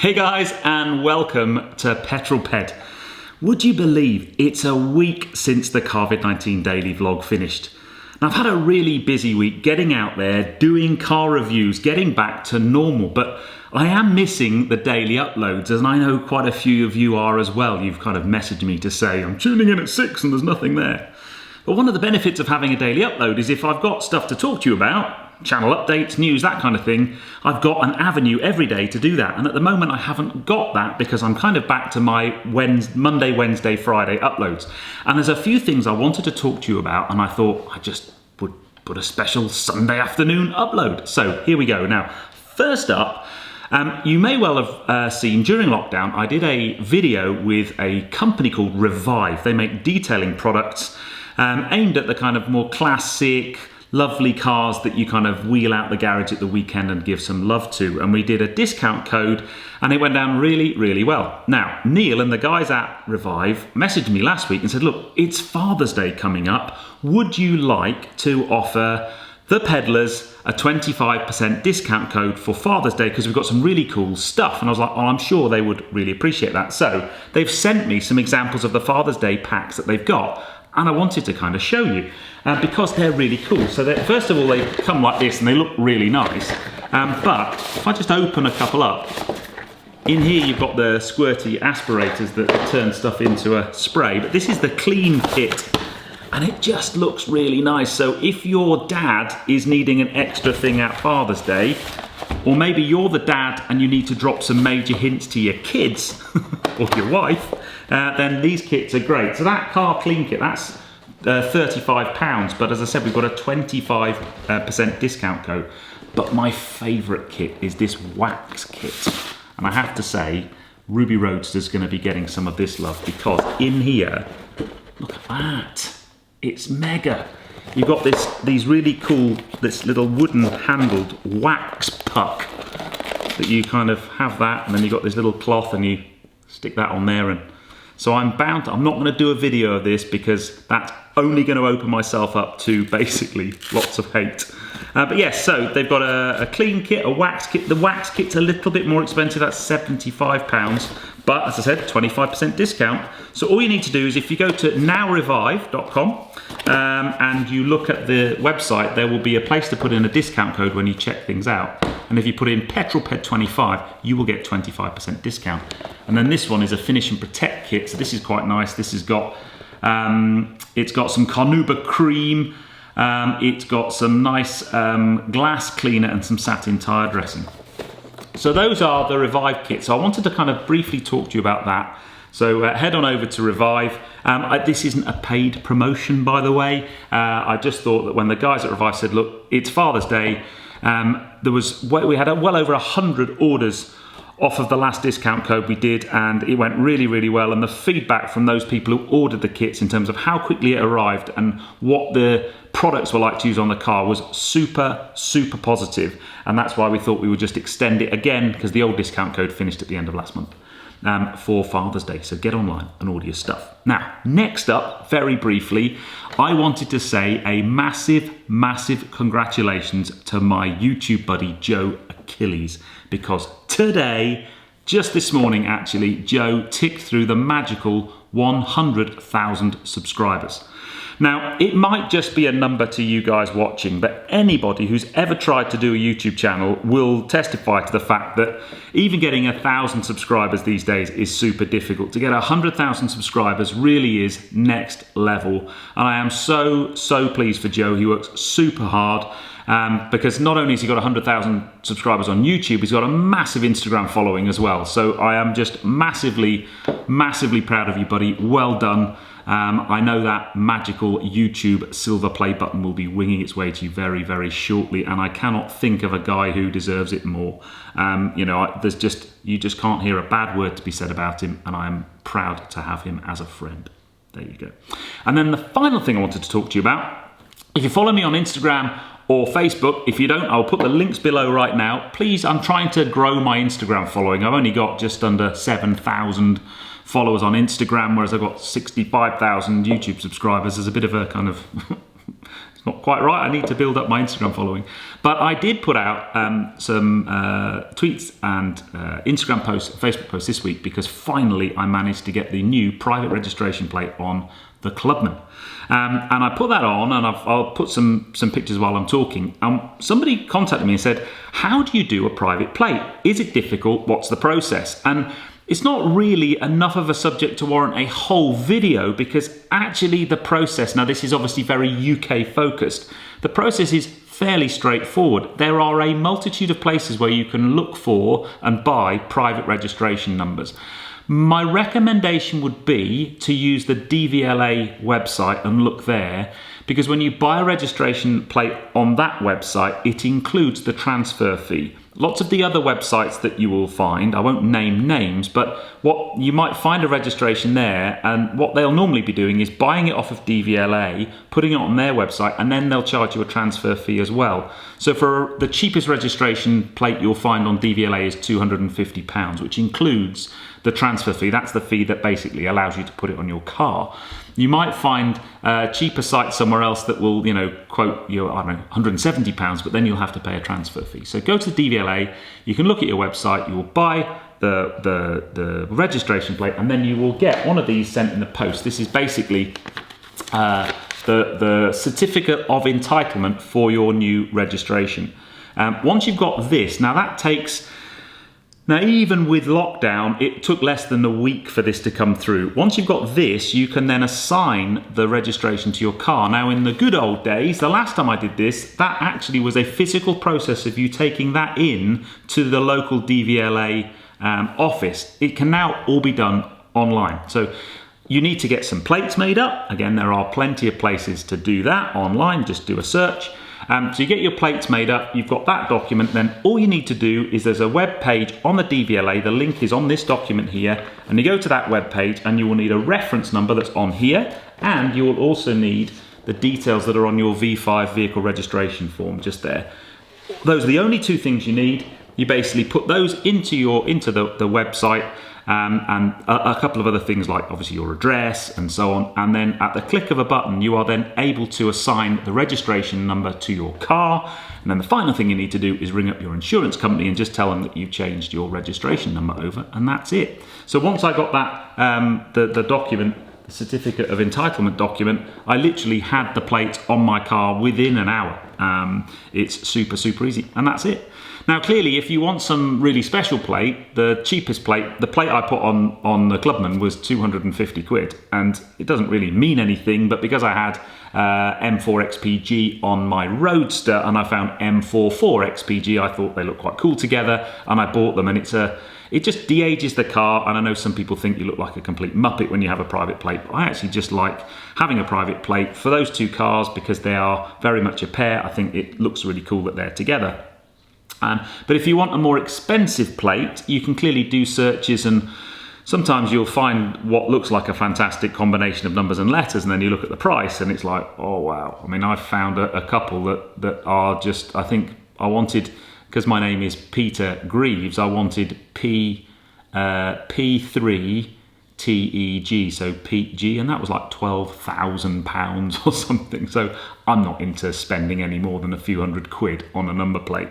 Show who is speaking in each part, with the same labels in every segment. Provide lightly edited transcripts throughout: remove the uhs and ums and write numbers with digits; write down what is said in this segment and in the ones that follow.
Speaker 1: Hey guys, and welcome to Petrol. Would you believe it's a week since the COVID-19 daily vlog finished? Now, I've had a really busy week getting out there, doing car reviews, getting back to normal, but I am missing the daily uploads, and I know quite a few of you are as well. You've kind of messaged me to say, I'm tuning in at 6 and there's nothing there. But one of the benefits of having a daily upload is if I've got stuff to talk to you about, channel updates, news, that kind of thing, I've got an avenue every day to do that. And at the moment I haven't got that because I'm kind of back to my Monday, Wednesday, Friday uploads. And there's a few things I wanted to talk to you about, and I thought I just would put a special Sunday afternoon upload. So here we go. Now, first up, you may well have seen during lockdown, I did a video with a company called Revive. They make detailing products aimed at the kind of more classic, lovely cars that you kind of wheel out the garage at the weekend and give some love to. And we did a discount code and it went down really, really well. Now, Neil and the guys at Revive messaged me last week and said, look, it's Father's Day coming up. Would you like to offer the peddlers a 25% discount code for Father's Day because we've got some really cool stuff? And I was like, oh, I'm sure they would really appreciate that. So they've sent me some examples of the Father's Day packs that they've got. And I wanted to kind of show you because they're really cool. So first of all, they come like this and they look really nice. But if I just open a couple up, in here you've got the squirty aspirators that turn stuff into a spray. But this is the clean kit and it just looks really nice. So if your dad is needing an extra thing at Father's Day, or maybe you're the dad and you need to drop some major hints to your kids or your wife, then these kits are great. So that car clean kit, that's £35, but as I said, we've got a 25% discount code. But my favourite kit is this wax kit. And I have to say, Ruby Roadster's going to be getting some of this love because in here, look at that, it's mega. You've got these really cool, this little wooden handled wax puck that you kind of have that, and then you've got this little cloth and you stick that on there. And so I'm not going to do a video of this because that's only going to open myself up to basically lots of hate. But yes, so they've got a clean kit, a wax kit. The wax kit's a little bit more expensive, that's £75. But as I said, 25% discount. So all you need to do is if you go to nowrevive.com and you look at the website, there will be a place to put in a discount code when you check things out. And if you put in PetrolPed25, you will get 25% discount. And then this one is a Finish and Protect kit. So this is quite nice. This has got, it's got some carnauba cream. It's got some nice glass cleaner and some satin tyre dressing. So those are the Revive kits. So I wanted to kind of briefly talk to you about that. So head on over to Revive. This isn't a paid promotion, by the way. I just thought that when the guys at Revive said, look, it's Father's Day, we had well over 100 orders off of the last discount code we did, and it went really, really well. And the feedback from those people who ordered the kits in terms of how quickly it arrived and what the products were like to use on the car was super, super positive. And that's why we thought we would just extend it again because the old discount code finished at the end of last month for Father's Day. So get online and order your stuff. Now, next up, very briefly, I wanted to say a massive, massive congratulations to my YouTube buddy, Joe Akiles, because today, just this morning actually, Joe ticked through the magical 100,000 subscribers. Now, it might just be a number to you guys watching, but anybody who's ever tried to do a YouTube channel will testify to the fact that even getting 1,000 subscribers these days is super difficult. To get 100,000 subscribers really is next level. And I am so, so pleased for Joe. He works super hard. Because not only has he got 100,000 subscribers on YouTube, he's got a massive Instagram following as well. So I am just massively, massively proud of you, buddy. Well done. I know that magical YouTube silver play button will be winging its way to you very, very shortly, and I cannot think of a guy who deserves it more. You just can't hear a bad word to be said about him, and I am proud to have him as a friend. There you go. And then the final thing I wanted to talk to you about, if you follow me on Instagram or Facebook, if you don't, I'll put the links below right now. Please, I'm trying to grow my Instagram following. I've only got just under 7,000 followers on Instagram, whereas I've got 65,000 YouTube subscribers. There's a bit of a kind of It's not quite right. I need to build up my Instagram following. But I did put out some tweets and Instagram posts, Facebook posts this week, because finally I managed to get the new private registration plate on the Clubman. And I put that on, and I'll put some pictures while I'm talking. Somebody contacted me and said, how do you do a private plate? Is it difficult? What's the process? And it's not really enough of a subject to warrant a whole video, because actually the process, now this is obviously very UK focused, the process is fairly straightforward. There are a multitude of places where you can look for and buy private registration numbers. My recommendation would be to use the DVLA website and look there, because when you buy a registration plate on that website, it includes the transfer fee. Lots of the other websites that you will find, I won't name names, but what you might find a registration there, and what they'll normally be doing is buying it off of DVLA, putting it on their website, and then they'll charge you a transfer fee as well. So for the cheapest registration plate you'll find on DVLA is £250, which includes the transfer fee. That's the fee that basically allows you to put it on your car. You might find cheaper sites somewhere else that will, quote you, I don't know, £170, but then you'll have to pay a transfer fee. So go to DVLA, you can look at your website, you will buy the registration plate, and then you will get one of these sent in the post. This is basically the certificate of entitlement for your new registration. Once you've got this, now that takes... Now, even with lockdown, it took less than a week for this to come through. Once you've got this, you can then assign the registration to your car. Now, in the good old days, the last time I did this, that actually was a physical process of you taking that in to the local DVLA office. It can now all be done online. So you need to get some plates made up. Again, there are plenty of places to do that online. Just do a search. So you get your plates made up, you've got that document, then all you need to do is there's a web page on the DVLA, the link is on this document here, and you go to that web page and you will need a reference number that's on here, and you will also need the details that are on your V5 vehicle registration form just there. Those are the only two things you need. You basically put those into the website, and a couple of other things like obviously your address and so on, and then at the click of a button you are then able to assign the registration number to your car, and then the final thing you need to do is ring up your insurance company and just tell them that you've changed your registration number over, and that's it. So once I got that the document, the certificate of entitlement document, I literally had the plate on my car within an hour. It's super easy, and that's it. Now, clearly, if you want some really special plate, the cheapest plate, the plate I put on the Clubman was 250 quid, and it doesn't really mean anything, but because I had M4 XPG on my Roadster and I found M44 XPG, I thought they looked quite cool together, and I bought them, and it just de-ages the car. And I know some people think you look like a complete muppet when you have a private plate, but I actually just like having a private plate for those two cars because they are very much a pair. I think it looks really cool that they're together. But if you want a more expensive plate, you can clearly do searches, and sometimes you'll find what looks like a fantastic combination of numbers and letters, and then you look at the price and it's like, oh wow. I mean, I've found a couple that are just, I think I wanted, because my name is Peter Greaves, I wanted P3 TEG, so Pete G, and that was like £12,000 or something. So I'm not into spending any more than a few £100 on a number plate.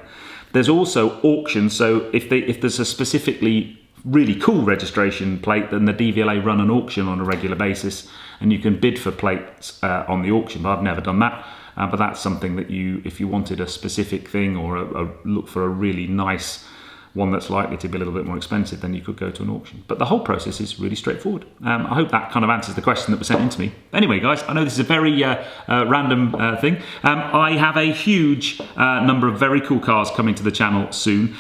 Speaker 1: There's also auctions, so if there's a specifically really cool registration plate, then the DVLA run an auction on a regular basis, and you can bid for plates on the auction. But I've never done that, but that's something that if you wanted a specific thing, or look for a really nice one that's likely to be a little bit more expensive, then you could go to an auction. But the whole process is really straightforward. I hope that kind of answers the question that was sent in to me. Anyway, guys, I know this is a very random thing. I have a huge number of very cool cars coming to the channel soon.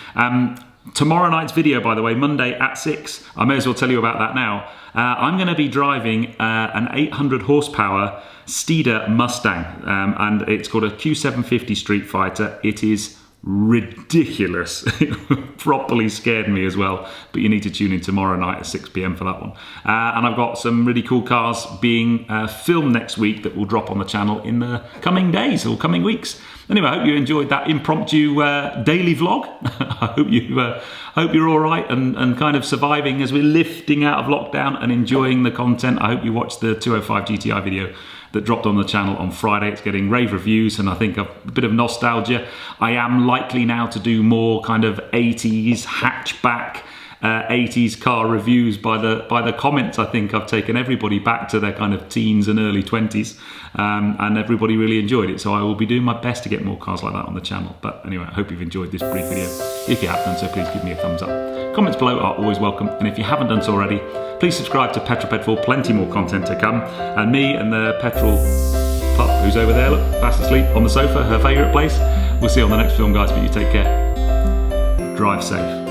Speaker 1: Tomorrow night's video, by the way, Monday at 6, I may as well tell you about that now. I'm going to be driving an 800 horsepower Steeder Mustang, and it's called a Q750 Street Fighter. It is ridiculous. It properly scared me as well, but you need to tune in tomorrow night at 6 p.m. for that one. And I've got some really cool cars being filmed next week that will drop on the channel in the coming days or coming weeks. Anyway, I hope you enjoyed that impromptu daily vlog. I hope you're all right and kind of surviving as we're lifting out of lockdown and enjoying the content. I hope you watched the 205 GTI video. that dropped on the channel on Friday. It's getting rave reviews, and I think a bit of nostalgia. I am likely now to do more kind of 80s hatchback, 80s car reviews. By the comments, I think I've taken everybody back to their kind of teens and early 20s, and everybody really enjoyed it. So I will be doing my best to get more cars like that on the channel. But anyway, I hope you've enjoyed this brief video. If you have done so, please give me a thumbs up. Comments below are always welcome, and if you haven't done so already, please subscribe to Petrol for plenty more content to come. And me and the Petrol pup who's over there, look, fast asleep on the sofa, her favourite place. We'll see you on the next film, guys, but you take care. Drive safe.